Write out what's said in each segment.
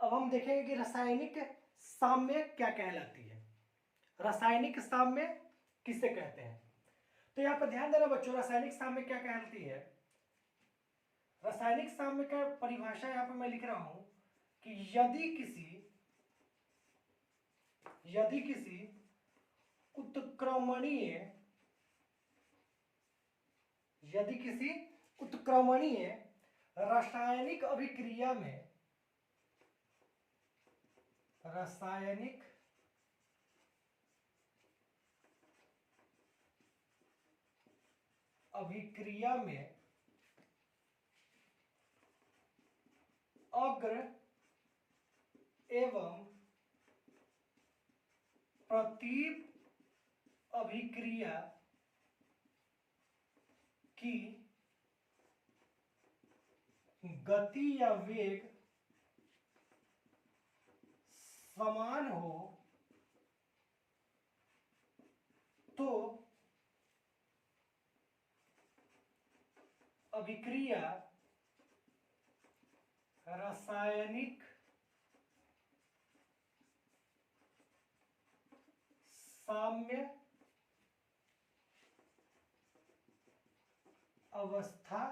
अब हम देखेंगे कि रासायनिक साम्य क्या कहलाती है, रासायनिक साम्य किसे कहते हैं। तो यहाँ पर ध्यान देना बच्चों, रासायनिक साम्य क्या कहलाती है। रासायनिक साम्य का परिभाषा यहाँ पर मैं लिख रहा हूं कि यदि किसी उत्क्रमणीय रासायनिक अभिक्रिया में अग्र एवं प्रतीप अभिक्रिया की गति या वेग समान हो तो अभिक्रिया रासायनिक साम्य अवस्था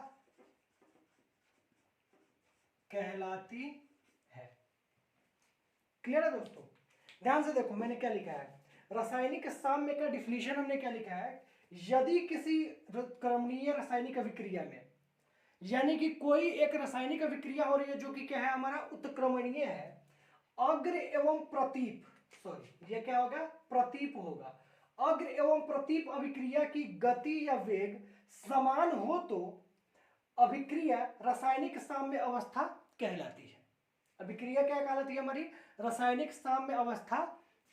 कहलाती है। क्लियर है दोस्तों, ध्यान से देखो मैंने क्या लिखा है। रासायनिक साम्य का डिफिनीशन हमने क्या लिखा है, यदि किसी क्रमणीय रासायनिक अभिक्रिया में, यानी कि कोई एक रासायनिक अभिक्रिया हो रही है जो कि क्या है हमारा उत्क्रमणीय है, अग्र एवं प्रतीप, सॉरी ये क्या होगा, प्रतीप होगा, अग्र एवं प्रतीप अभिक्रिया की गति या वेग समान हो तो अभिक्रिया रासायनिक साम्य अवस्था कहलाती है। अभिक्रिया क्या कहलाती है हमारी, रासायनिक साम्य अवस्था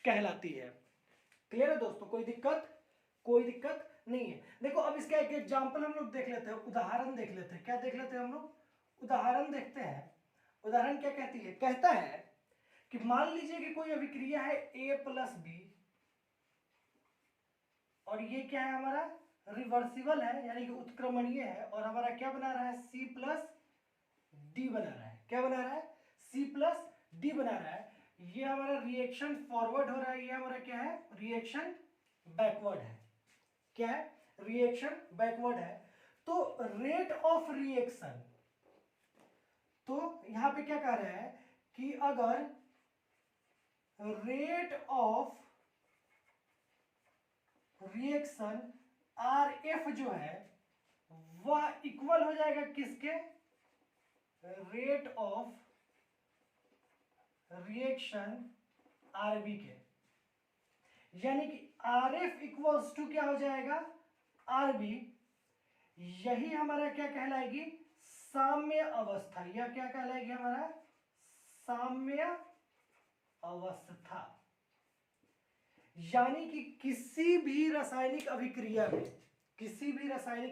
कहलाती है। क्लियर है दोस्तों, कोई दिक्कत नहीं है। देखो अब इसका एक एग्जांपल हम लोग देख लेते हैं, उदाहरण देख लेते हैं। क्या देख लेते हैं हम लोग, उदाहरण देखते हैं। उदाहरण क्या कहती है, कहता है कि मान लीजिए कि कोई अभिक्रिया है A+B और ये क्या है हमारा रिवर्सिबल है, यानी कि उत्क्रमणीय है, और हमारा क्या बना रहा है C+D बना रहा है। क्या बना रहा है, C+D बना रहा है। ये हमारा रिएक्शन फॉरवर्ड हो रहा है, ये हमारा क्या है रिएक्शन बैकवर्ड है। क्या है, रिएक्शन बैकवर्ड है। तो रेट ऑफ रिएक्शन, तो यहां पे क्या कह रहा है कि अगर रेट ऑफ रिएक्शन RF जो है वह इक्वल हो जाएगा किसके, रेट ऑफ रिएक्शन RB के, यानी कि RF इक्वल्स टू क्या हो जाएगा RB। यही हमारा क्या कहलाएगी, साम्य अवस्था। यह क्या कहलाएगी हमारा साम्य अवस्था। यानी कि किसी भी रासायनिक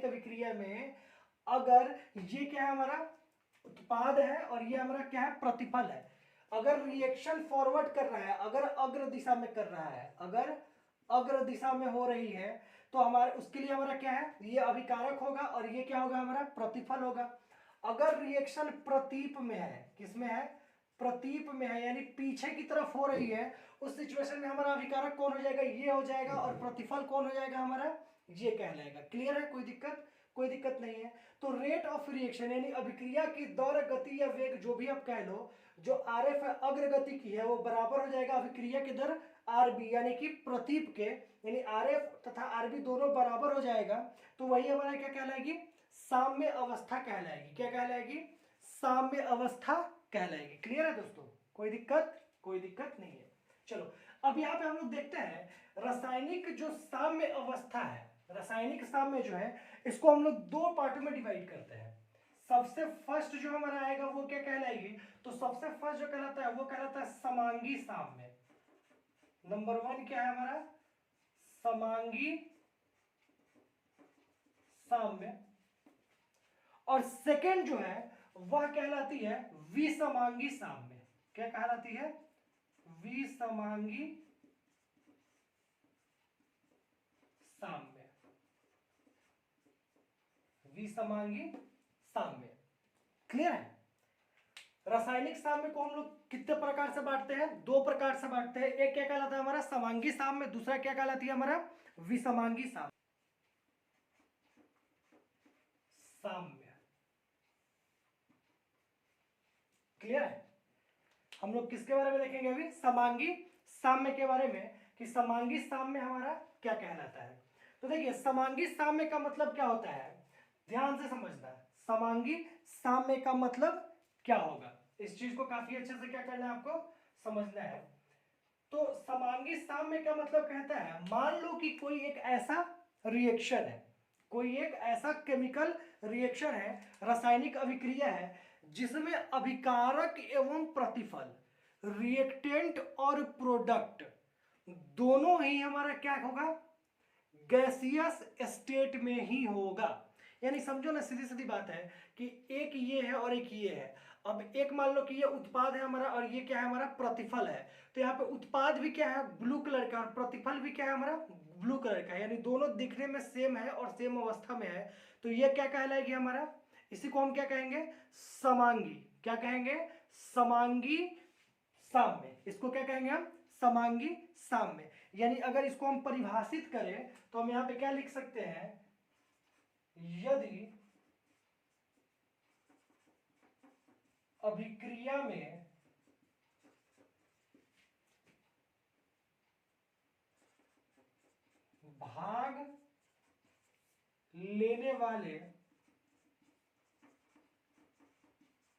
अभिक्रिया में अगर ये क्या है हमारा उत्पाद है और ये हमारा क्या है प्रतिफल है, अगर रिएक्शन फॉरवर्ड कर रहा है, अगर अग्र दिशा में कर रहा है, अगर अग्र दिशा में हो रही है, तो हमारे उसके लिए हमारा क्या है, ये अभिकारक होगा और ये क्या होगा हमारा प्रतिफल होगा। अगर रिएक्शन प्रतीप में है, किसमें है, प्रतीप में है, यानी पीछे की तरफ हो रही है, उस सिचुएशन में हमारा अभिकारक कौन हो जाएगा, ये हो जाएगा, और प्रतिफल कौन हो जाएगा हमारा, ये कहलाएगा। क्लियर है, कोई दिक्कत नहीं है। तो रेट ऑफ रिएक्शन यानी अभिक्रिया की दौर गति या वेग जो भी आप कह लो, जो RF है अग्रगति की है, वो बराबर हो जाएगा अभिक्रिया के दर RB, यानी कि प्रतीप के, यानी RF तथा RB दोनों बराबर हो जाएगा, तो वही हमारा क्या कहलाएगी, साम्य अवस्था कहलाएगी। क्या कहलाएगी, साम्य अवस्था कहलाएगी। क्लियर है दोस्तों, कोई दिक्कत नहीं है। चलो अब यहाँ पे हम लोग देखते हैं रासायनिक जो साम्य अवस्था है, रासायनिक साम्य जो है, इसको हम लोग दो पार्टों में डिवाइड करते हैं। सबसे फर्स्ट जो हमारा आएगा वो क्या कहलाएगी, तो सबसे फर्स्ट जो कहलाता है वो कहलाता है समांगी साम्य। नंबर 1 क्या है हमारा, समांगी साम्य। और सेकंड जो है वह कहलाती है विसमांगी साम्य। क्या कहलाती है, विसमांगी साम्य। विसमांगी साम्य। क्लियर है, रासायनिक साम्य को हम लोग कितने प्रकार से बांटते हैं? 2 प्रकार से बांटते हैं। एक क्या कहलाता है हमारा समांगी साम्य, दूसरा क्या कहलाती है हमारा विसमांगी साम्य। क्लियर है? हम लोग किसके बारे में देखेंगे अभी? समांगी साम्य के बारे में, कि समांगी साम्य हमारा क्या कहलाता है। तो देखिए समांगी साम्य का मतलब क्या होता है, ध्यान से समझना। समांगी साम्य का मतलब क्या होगा, इस चीज को काफी अच्छे से क्या करना है आपको समझना है। तो समांगी साम्य का मतलब कहता है, मान लो कि कोई एक ऐसा रिएक्शन है, कोई एक ऐसा केमिकल रिएक्शन है, रासायनिक अभिक्रिया है, जिसमें अभिकारक एवं प्रतिफल, रिएक्टेंट और प्रोडक्ट दोनों ही हमारा क्या होगा, गैसियस स्टेट में ही होगा। यानी समझो ना, सीधी सीधी बात है कि एक ये है और एक ये है। अब एक मान लो कि ये उत्पाद है हमारा और ये क्या है हमारा प्रतिफल है। तो यहाँ पे उत्पाद भी क्या है ब्लू कलर का और प्रतिफल भी क्या है हमारा ब्लू कलर का, यानी दोनों दिखने में सेम है और सेम अवस्था में है। तो ये क्या कहलाएगी हमारा, इसी को हम क्या कहेंगे समांगी। क्या कहेंगे? समांगी साम्य। इसको क्या कहेंगे हम? समांगी साम्य। यानी अगर इसको हम परिभाषित करें तो हम यहां पे क्या लिख सकते हैं, यदि अभिक्रिया में भाग लेने वाले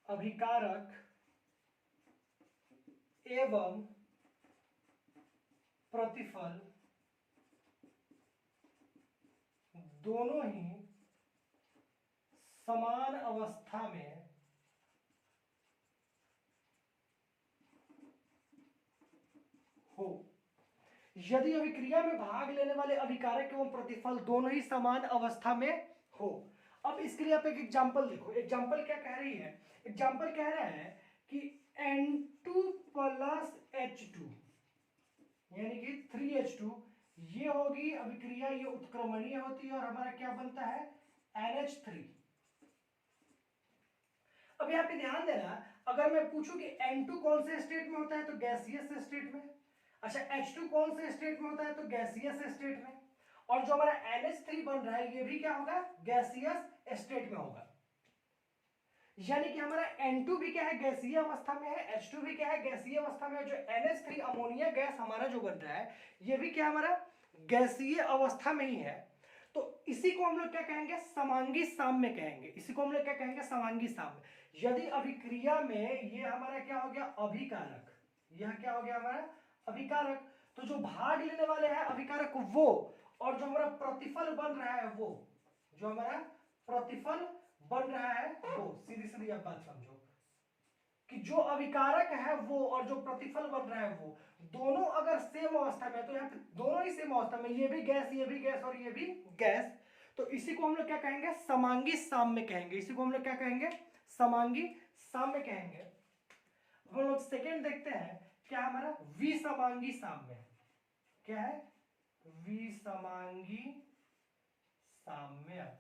अभिकारक एवं प्रतिफल दोनों ही समान अवस्था में हो। यदि अभिक्रिया में भाग लेने वाले अभिकारक एवं प्रतिफल दोनों ही समान अवस्था में हो। अब इसके लिए आप एक एग्जांपल देखो। एग्जांपल क्या कह रही है? एग्जांपल कह रहा है कि N2 प्लस H2 यानी कि 3H2, ये होगी अभिक्रिया, ये उत्क्रमणीय होती है और हमारा क्या बनता है NH3। अब यहाँ पे ध्यान देना, अगर मैं पूछूं कि N2 कौन से स्टेट में होता है तो गैसियस स्टेट में। अच्छा H2 कौन से स्टेट में होता है तो गैसियस स्टेट में। और जो हमारा NH3 बन रहा है ये भी क्या होगा गैसियस स्टेट में होगा। यानी कि हमारा N2 भी क्या है गैसीय अवस्था में है, H2 भी क्या है गैसीय अवस्था में है। जो NH3 अमोनिया गैस हमारा जो बन रहा है ये भी क्या हमारा गैसीय अवस्था में ही है। तो इसी को हम लोग क्या कहेंगे समांगी साम्य कहेंगे। इसी को हम लोग क्या कहेंगे समांगी साम्य। यदि अभिक्रिया में ये हमारा क्या हो गया अभिकारक, यह क्या हो गया हमारा अभिकारक, तो जो भाग लेने वाले हैं अभिकारक वो, और जो हमारा प्रतिफल बन रहा है वो, जो हमारा प्रतिफल बन रहा है वो, सीधी सीधी आप बात समझो कि जो अभिकारक है वो और जो प्रतिफल बन रहा है वो दोनों अगर सेम अवस्था में है, तो यहाँ पे दोनों ही सेम अवस्था में, ये भी गैस और ये भी गैस, तो इसी को हम लोग क्या कहेंगे समांगी साम्य कहेंगे। इसी को हम लोग क्या कहेंगे समांगी साम्य कहेंगे। हम लोग सेकेंड देखते हैं क्या हमारा विसमांगी साम्य। क्या है विसमांगी साम्य।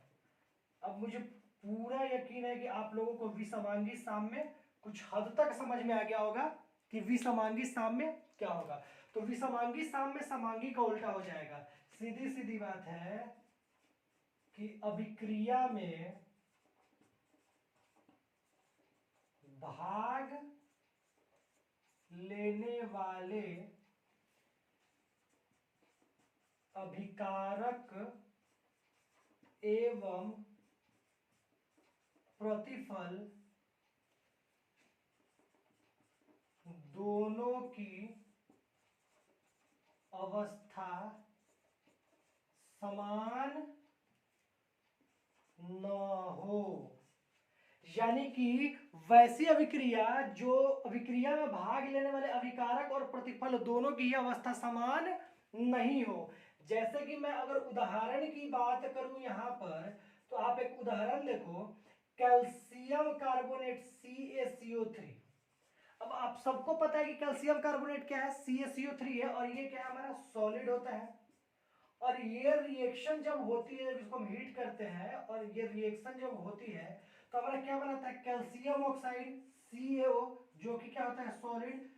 अब मुझे पूरा यकीन है कि आप लोगों को विसमांगी साम्य कुछ हद तक समझ में आ गया होगा कि विसमांगी साम्य क्या होगा। तो विसमांगी साम्य समांगी का उल्टा हो जाएगा। सीधी सीधी बात है कि अभिक्रिया में भाग लेने वाले अभिकारक एवं प्रतिफल दोनों की अवस्था समान न हो। यानी कि वैसी अभिक्रिया जो अभिक्रिया में भाग लेने वाले अभिकारक और प्रतिफल दोनों की ही अवस्था समान नहीं हो। जैसे कि मैं अगर उदाहरण की बात करूं यहां पर, तो आप एक उदाहरण देखो, कैल्शियम कार्बोनेट CaCO3। अब आप सबको पता है कि कैल्शियम कार्बोनेट क्या है CaCO3 है और ये क्या है हमारा सॉलिड होता है। और ये रिएक्शन जब होती है, जब इसको हम हीट करते हैं और ये रिएक्शन जब होती है तो हमारा क्या बनाता है कैल्शियम ऑक्साइड CaO जो कि क्या होता है सॉलिड,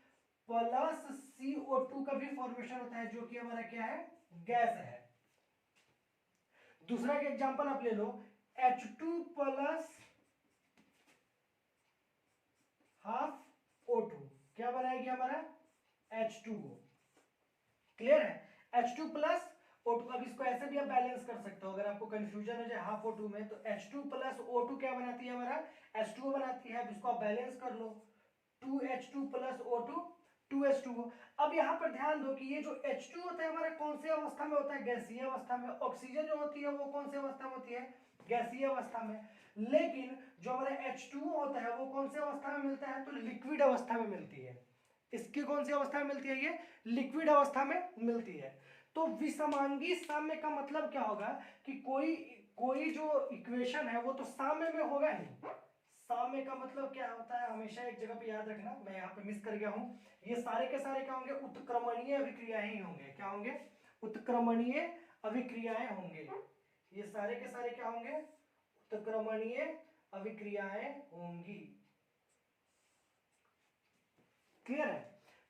प्लस CO2 का भी फॉर्मेशन होता है जो कि हमारा क्या है गैस है। दूसरा का एग्जांपल आप ले लो, H2 प्लस हाफ O2 क्या बनाएगी हमारा H2O। क्लियर है, H2 प्लस O2। अब इसको ऐसे भी आप बैलेंस कर सकते हो, अगर आपको कंफ्यूजन हो जाए हाफ O2 में, तो H2 प्लस O2 क्या बनाती है हमारा H2O बनाती है। अब इसको आप बैलेंस कर लो, 2H2 प्लस O2 2H2O। अब यहाँ पर ध्यान दो कि ये जो H2 होता है हमारा कौन सी अवस्था में होता है, गैसीय अवस्था में। ऑक्सीजन जो होती है वो कौन सी अवस्था में होती है, गैसीय अवस्था में। लेकिन जो हमारा H2O होता है वो कौन सी अवस्था में मिलता है, तो लिक्विड अवस्था में मिलती है। इसकी कौन सी अवस्था में मिलती है, ये लिक्विड अवस्था में मिलती है। तो विषमांगी साम्य का मतलब क्या होगा कि कोई जो इक्वेशन है वो तो साम्य में होगा ही। साम्य का मतलब क्या होता है, हमेशा एक जगह पे याद रखना, मैं यहाँ पे मिस कर गया हूँ। ये सारे के सारे क्या होंगे, उत्क्रमणीय अभिक्रियाएं ही होंगे। क्या होंगे, उत्क्रमणीय अभिक्रियाएं होंगे। ये सारे के सारे क्या होंगे, उत्क्रमणीय अभिक्रियाएं होंगी। क्लियर है।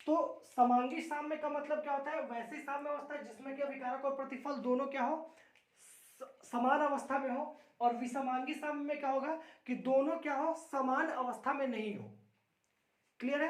तो समांगी साम्य का मतलब क्या होता है, वैसी साम्य अवस्था जिसमें कि अभिकारक और प्रतिफल दोनों क्या हो, समान अवस्था में हो। और विषमांगी साम्य में क्या होगा कि दोनों क्या हो, समान अवस्था में नहीं हो। क्लियर है।